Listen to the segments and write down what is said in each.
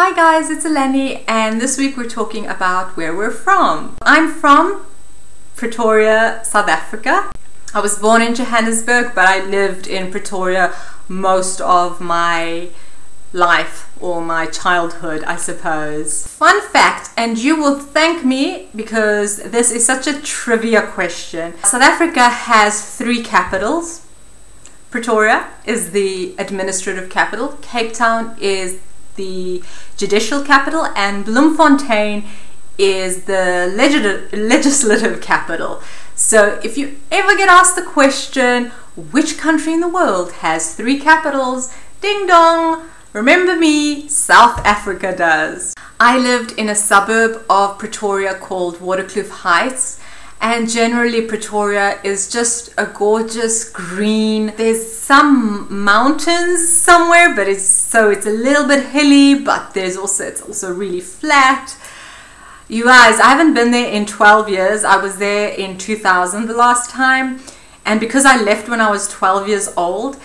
Hi guys, it's Eleni, and this week we're talking about where we're from. I'm from Pretoria, South Africa. I was born in Johannesburg, but I lived in Pretoria most of my life, or my childhood, I suppose. Fun fact, and you will thank me because this is such a trivia question. South Africa has 3 capitals. Pretoria is the administrative capital, Cape Town is the judicial capital, and Bloemfontein is the legislative capital. So if you ever get asked the question, which country in the world has 3 capitals? Ding dong! Remember me, South Africa does. I lived in a suburb of Pretoria called Waterkloof Heights, and generally Pretoria is just a gorgeous green. There's some mountains somewhere, but it's a little bit hilly, but it's also really flat. You guys, I haven't been there in 12 years. I was there in 2000 the last time, and because I left when I was 12 years old,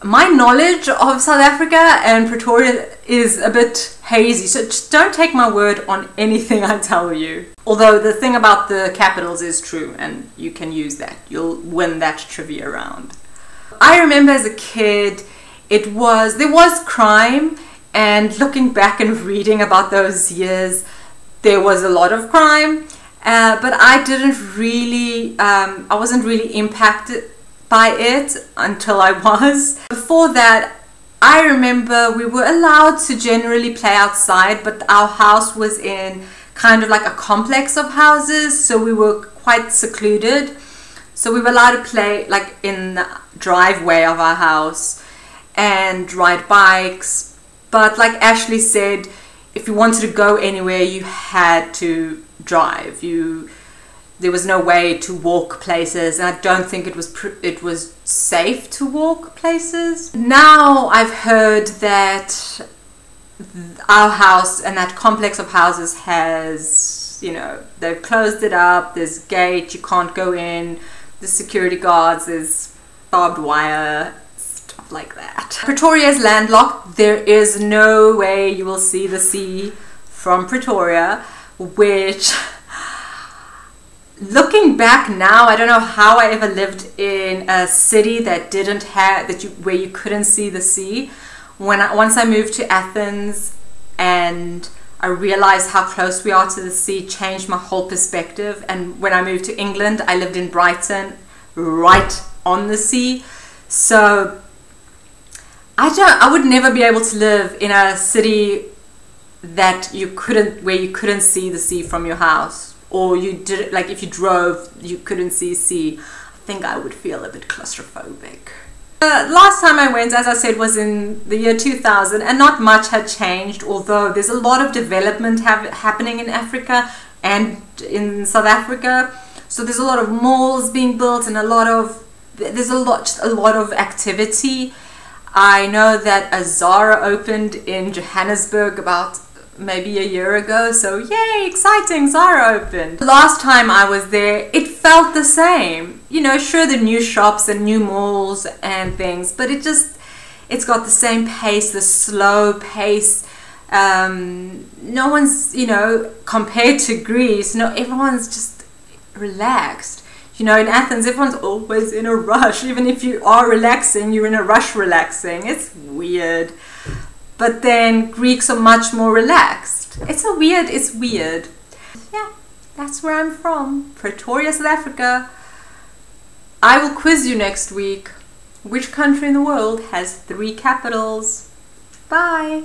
my knowledge of South Africa and Pretoria is a bit hazy, so just don't take my word on anything I tell you. Although the thing about the capitals is true, and you can use that. You'll win that trivia round. I remember as a kid, there was crime, and looking back and reading about those years, there was a lot of crime, but I wasn't really impacted by it until I was. Before that, I remember we were allowed to generally play outside, but our house was in kind of like a complex of houses, so we were quite secluded. So we were allowed to play like in the driveway of our house and ride bikes, but like Ashley said, if you wanted to go anywhere you had to drive. There was no way to walk places, and I don't think it was safe to walk places. Now I've heard that our house and that complex of houses has, they've closed it up, there's a gate, you can't go in, there's security guards, there's barbed wire, stuff like that. Pretoria is landlocked. There is no way you will see the sea from Pretoria, which, looking back now, I don't know how I ever lived in a city that where you couldn't see the sea. Once I moved to Athens and I realized how close we are to the sea, changed my whole perspective. And when I moved to England, I lived in Brighton, right on the sea. So I would never be able to live in a city where you couldn't see the sea from your house. Or if you drove, you couldn't see sea. I think I would feel a bit claustrophobic. Last time I went, as I said, was in the year 2000, and not much had changed, although there's a lot of development happening in Africa and in South Africa. So there's a lot of malls being built, and there's a lot of activity. I know that a Zara opened in Johannesburg about maybe a year ago, so yay, exciting, Zara opened. Last time I was there, it felt the same. Sure, the new shops and new malls and things, but it's got the same pace, the slow pace. No one's, compared to Greece, everyone's just relaxed. In Athens, everyone's always in a rush. Even if you are relaxing, you're in a rush relaxing. It's weird. But then Greeks are much more relaxed. It's weird. Yeah, that's where I'm from. Pretoria, South Africa. I will quiz you next week. Which country in the world has 3 capitals? Bye.